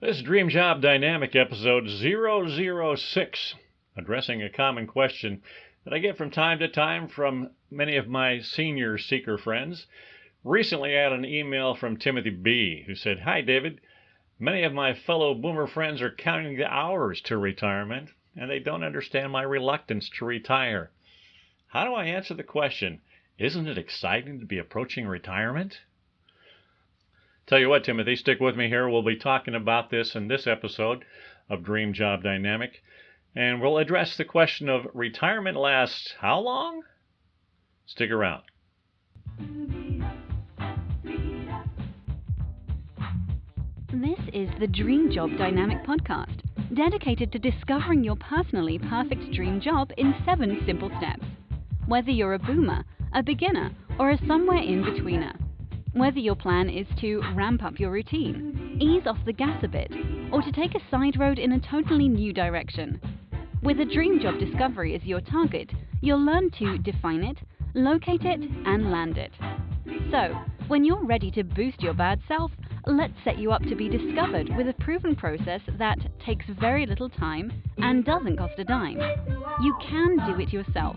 This is Dream Job Dynamic episode 006, addressing a common question that I get from time to time from many of my senior seeker friends. Recently, I had an email from Timothy B., who said, "Hi, David. Many of my fellow boomer friends are counting the hours to retirement, and they don't understand my reluctance to retire. How do I answer the question, isn't it exciting to be approaching retirement?" Tell you what, Timothy, stick with me here. We'll be talking about this in this episode of Dream Job Dynamic, and we'll address the question of retirement lasts how long? Stick around. This is the Dream Job Dynamic podcast, dedicated to discovering your personally perfect dream job in 7 simple steps. Whether you're a boomer, a beginner, or a somewhere in betweener. Whether your plan is to ramp up your routine, ease off the gas a bit, or to take a side road in a totally new direction. With a dream job discovery as your target, you'll learn to define it, locate it, and land it. So, when you're ready to boost your bad self, let's set you up to be discovered with a proven process that takes very little time and doesn't cost a dime. You can do it yourself,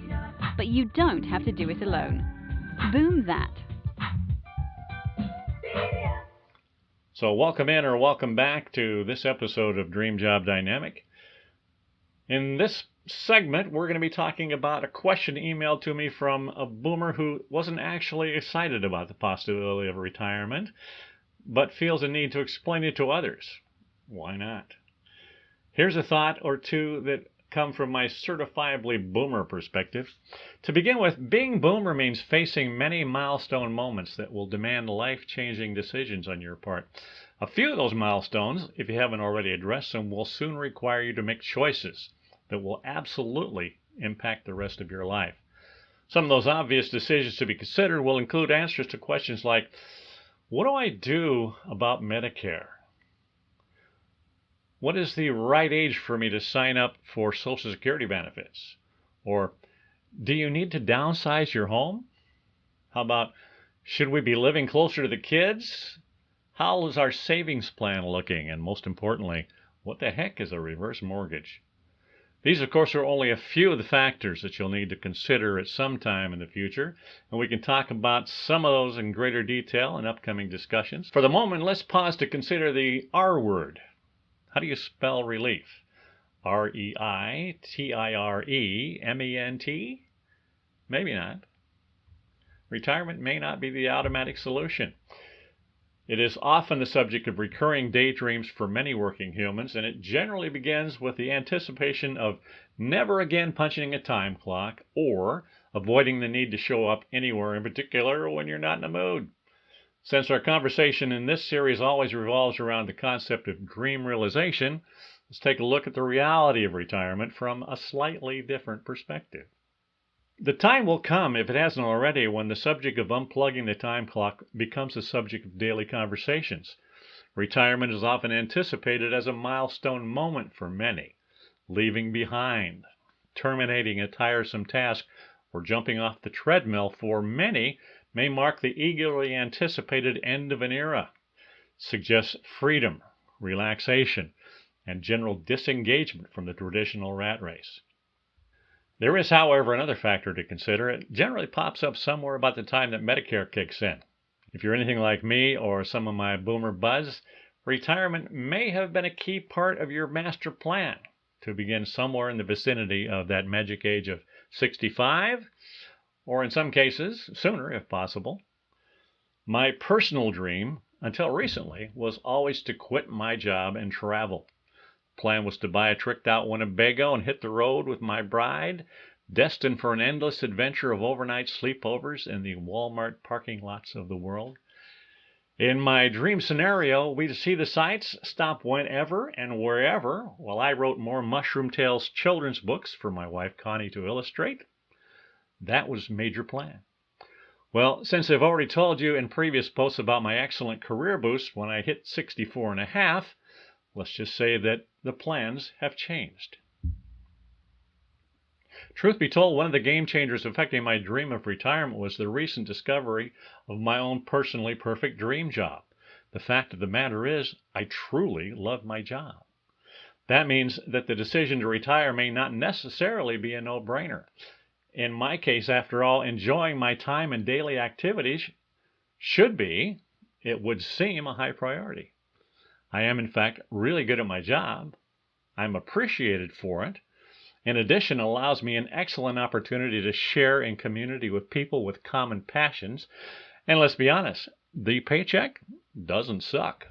but you don't have to do it alone. Boom that. So welcome in or welcome back to this episode of Dream Job Dynamic. In this segment, we're going to be talking about a question emailed to me from a boomer who wasn't actually excited about the possibility of retirement, but feels a need to explain it to others. Why not? Here's a thought or two that come from my certifiably boomer perspective. To begin with, being boomer means facing many milestone moments that will demand life-changing decisions on your part. A few of those milestones, if you haven't already addressed them, will soon require you to make choices that will absolutely impact the rest of your life. Some of those obvious decisions to be considered will include answers to questions like, what do I do about Medicare? What is the right age for me to sign up for Social Security benefits? Or, do you need to downsize your home? How about, should we be living closer to the kids? How is our savings plan looking? And most importantly, what the heck is a reverse mortgage? These, of course, are only a few of the factors that you'll need to consider at some time in the future, and we can talk about some of those in greater detail in upcoming discussions. For the moment, let's pause to consider the R word. How do you spell relief? R-E-I-T-I-R-E-M-E-N-T? Maybe not. Retirement may not be the automatic solution. It is often the subject of recurring daydreams for many working humans, and it generally begins with the anticipation of never again punching a time clock or avoiding the need to show up anywhere in particular when you're not in the mood. Since our conversation in this series always revolves around the concept of dream realization, let's take a look at the reality of retirement from a slightly different perspective. The time will come, if it hasn't already, when the subject of unplugging the time clock becomes the subject of daily conversations. Retirement is often anticipated as a milestone moment for many. Leaving behind, terminating a tiresome task, or jumping off the treadmill for many may mark the eagerly anticipated end of an era, suggests freedom, relaxation, and general disengagement from the traditional rat race. There is, however, another factor to consider. It generally pops up somewhere about the time that Medicare kicks in. If you're anything like me or some of my boomer buzz, retirement may have been a key part of your master plan to begin somewhere in the vicinity of that magic age of 65, or in some cases, sooner if possible. My personal dream, until recently, was always to quit my job and travel. The plan was to buy a tricked-out Winnebago and hit the road with my bride, destined for an endless adventure of overnight sleepovers in the Walmart parking lots of the world. In my dream scenario, we'd see the sights, stop whenever and wherever, while I wrote more Mushroom Tales children's books for my wife Connie to illustrate. That was major plan. Well, since I've already told you in previous posts about my excellent career boost when I hit 64 and a half, let's just say that the plans have changed. Truth be told, one of the game changers affecting my dream of retirement was the recent discovery of my own personally perfect dream job. The fact of the matter is, I truly love my job. That means that the decision to retire may not necessarily be a no-brainer. In my case, after all, enjoying my time and daily activities should be, it would seem, a high priority. I am, in fact, really good at my job. I'm appreciated for it. In addition, it allows me an excellent opportunity to share in community with people with common passions. And let's be honest, the paycheck doesn't suck.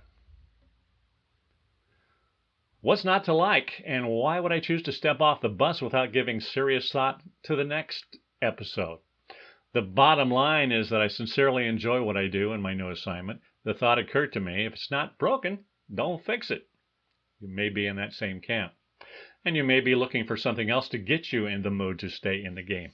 What's not to like, and why would I choose to step off the bus without giving serious thought to the next episode? The bottom line is that I sincerely enjoy what I do in my new assignment. The thought occurred to me, if it's not broken, don't fix it. You may be in that same camp. And you may be looking for something else to get you in the mood to stay in the game.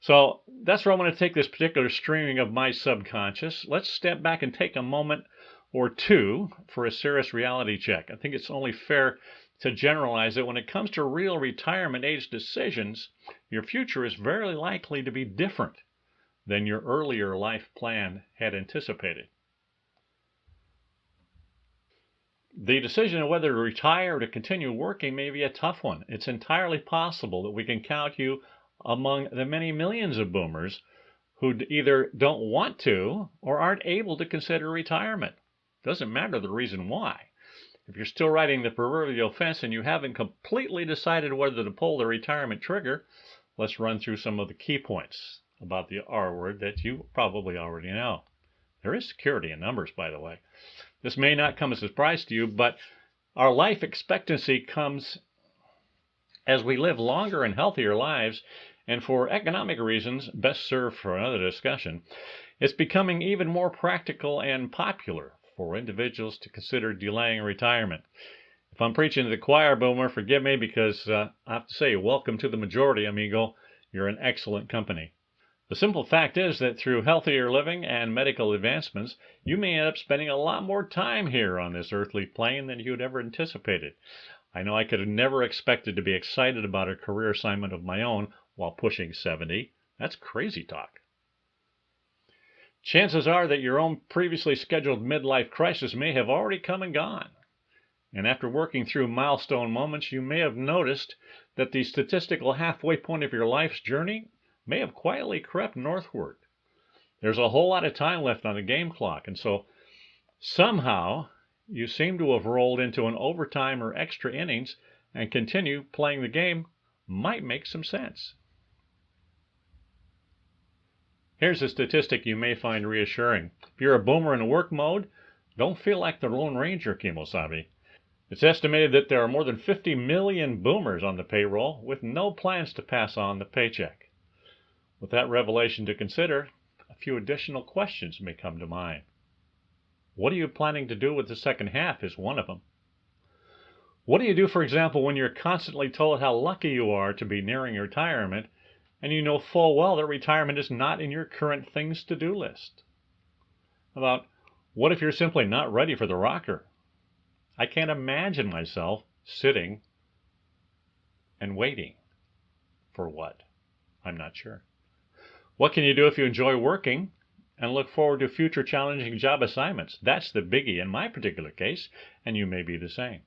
So that's where I want to take this particular streaming of my subconscious. Let's step back and take a moment or two for a serious reality check. I think it's only fair to generalize that when it comes to real retirement age decisions, your future is very likely to be different than your earlier life plan had anticipated. The decision of whether to retire or to continue working may be a tough one. It's entirely possible that we can count you among the many millions of boomers who either don't want to or aren't able to consider retirement. Doesn't matter the reason why. If you're still riding the proverbial fence and you haven't completely decided whether to pull the retirement trigger, let's run through some of the key points about the R word that you probably already know. There is security in numbers, by the way. This may not come as a surprise to you, but our life expectancy comes as we live longer and healthier lives, and for economic reasons, best served for another discussion, it's becoming even more practical and popular for individuals to consider delaying retirement. If I'm preaching to the choir, boomer, forgive me, because I have to say, welcome to the majority, amigo. You're in excellent company. The simple fact is that through healthier living and medical advancements, you may end up spending a lot more time here on this earthly plane than you had ever anticipated. I know I could have never expected to be excited about a career assignment of my own while pushing 70. That's crazy talk. Chances are that your own previously scheduled midlife crisis may have already come and gone. And after working through milestone moments, you may have noticed that the statistical halfway point of your life's journey may have quietly crept northward. There's a whole lot of time left on the game clock, and so somehow you seem to have rolled into an overtime or extra innings, and continue playing the game might make some sense. Here's a statistic you may find reassuring. If you're a boomer in work mode, don't feel like the Lone Ranger, Kimosabe. It's estimated that there are more than 50 million boomers on the payroll with no plans to pass on the paycheck. With that revelation to consider, a few additional questions may come to mind. What are you planning to do with the second half is one of them. What do you do, for example, when you're constantly told how lucky you are to be nearing retirement, and you know full well that retirement is not in your current things to do list? About what if you're simply not ready for the rocker? I can't imagine myself sitting and waiting. For what? I'm not sure. What can you do if you enjoy working and look forward to future challenging job assignments? That's the biggie in my particular case, and you may be the same.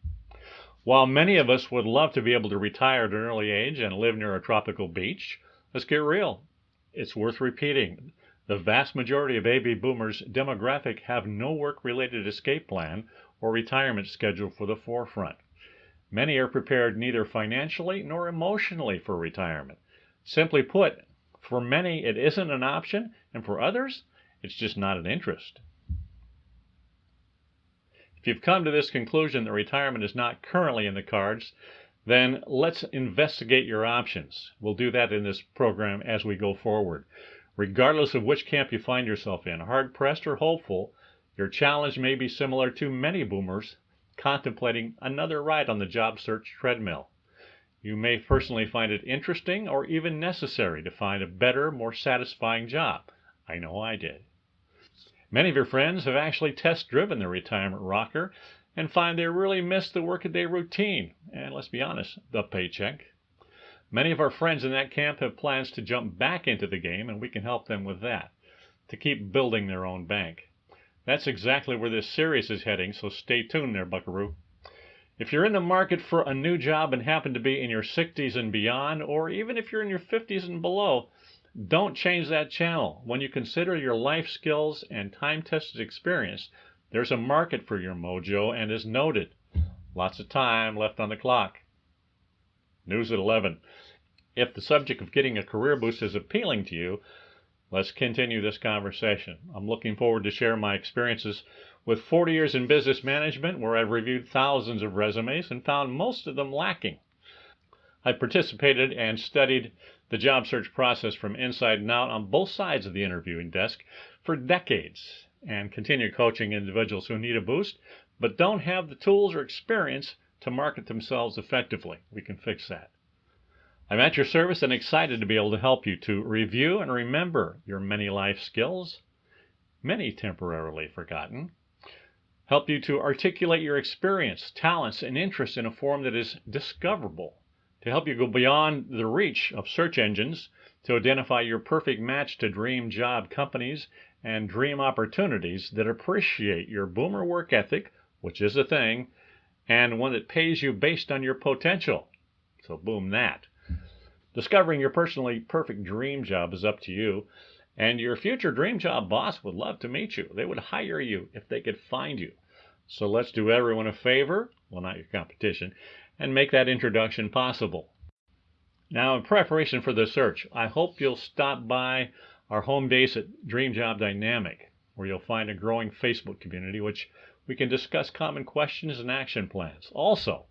While many of us would love to be able to retire at an early age and live near a tropical beach, let's get real. It's worth repeating. The vast majority of baby boomers' demographic have no work-related escape plan or retirement schedule for the forefront. Many are prepared neither financially nor emotionally for retirement. Simply put, for many, it isn't an option, and for others, it's just not an interest. If you've come to this conclusion that retirement is not currently in the cards, then let's investigate your options. We'll do that in this program as we go forward. Regardless of which camp you find yourself in, hard-pressed or hopeful, your challenge may be similar to many boomers contemplating another ride on the job search treadmill. You may personally find it interesting or even necessary to find a better, more satisfying job. I know I did. Many of your friends have actually test-driven the retirement rocker and find they really miss the workaday routine and, let's be honest, the paycheck. Many of our friends in that camp have plans to jump back into the game, and we can help them with that, to keep building their own bank. That's exactly where this series is heading, so stay tuned there, buckaroo. If you're in the market for a new job and happen to be in your 60s and beyond, or even if you're in your 50s and below, don't change that channel. When you consider your life skills and time-tested experience, there's a market for your mojo, and as noted, lots of time left on the clock. News at 11. If the subject of getting a career boost is appealing to you, let's continue this conversation. I'm looking forward to share my experiences with 40 years in business management, where I've reviewed thousands of resumes and found most of them lacking. I participated and studied the job search process from inside and out on both sides of the interviewing desk for decades, and continue coaching individuals who need a boost but don't have the tools or experience to market themselves effectively. We can fix that. I'm at your service and excited to be able to help you to review and remember your many life skills, many temporarily forgotten, help you to articulate your experience, talents, and interests in a form that is discoverable, to help you go beyond the reach of search engines to identify your perfect match to dream job companies and dream opportunities that appreciate your boomer work ethic, which is a thing, and one that pays you based on your potential. So boom that. Discovering your personally perfect dream job is up to you, and your future dream job boss would love to meet you. They would hire you if they could find you. So let's do everyone a favor, well, not your competition, and make that introduction possible. Now, in preparation for the search, I hope you'll stop by our home base at Dream Job Dynamic, where you'll find a growing Facebook community, which we can discuss common questions and action plans. Also,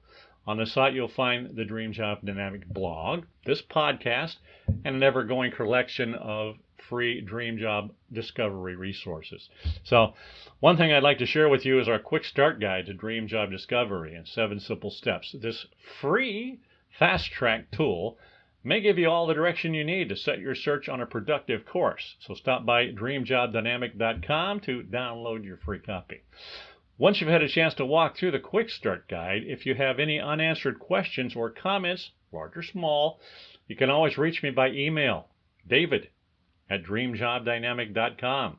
on the site, you'll find the Dream Job Dynamic blog, this podcast, and an ever-going collection of free dream job discovery resources. So, one thing I'd like to share with you is our quick start guide to dream job discovery in 7 simple steps. This free fast track tool may give you all the direction you need to set your search on a productive course. So stop by dreamjobdynamic.com to download your free copy. Once you've had a chance to walk through the quick start guide, if you have any unanswered questions or comments, large or small, you can always reach me by email, david@dreamjobdynamic.com,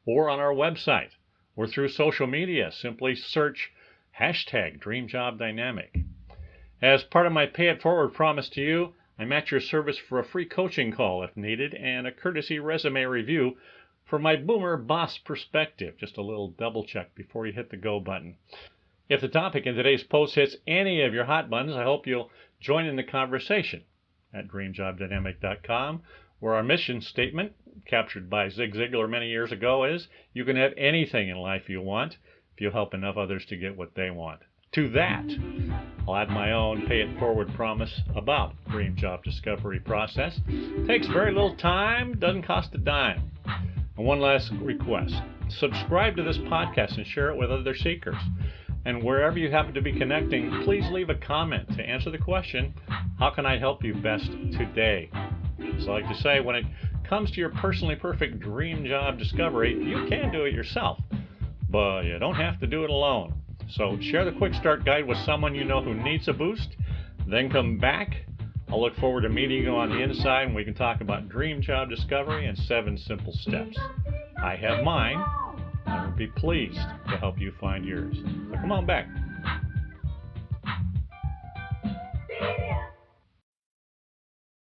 or on our website, or through social media. Simply search #DreamJobDynamic. As part of my Pay It Forward promise to you, I'm at your service for a free coaching call if needed, and a courtesy resume review for my boomer boss perspective. Just a little double check before you hit the go button. If the topic in today's post hits any of your hot buttons, I hope you'll join in the conversation at dreamjobdynamic.com, where our mission statement, captured by Zig Ziglar many years ago, is you can have anything in life you want if you help enough others to get what they want. To that, I'll add my own Pay It Forward promise about dream job discovery process. Takes very little time, doesn't cost a dime. And one last request. Subscribe to this podcast and share it with other seekers. And wherever you happen to be connecting, please leave a comment to answer the question, how can I help you best today? So I like to say, when it comes to your personally perfect dream job discovery, you can do it yourself, but you don't have to do it alone. So share the quick start guide with someone you know who needs a boost, then come back. I'll look forward to meeting you on the inside, and we can talk about dream job discovery in 7 simple steps. I have mine, and I would be pleased to help you find yours. So come on back.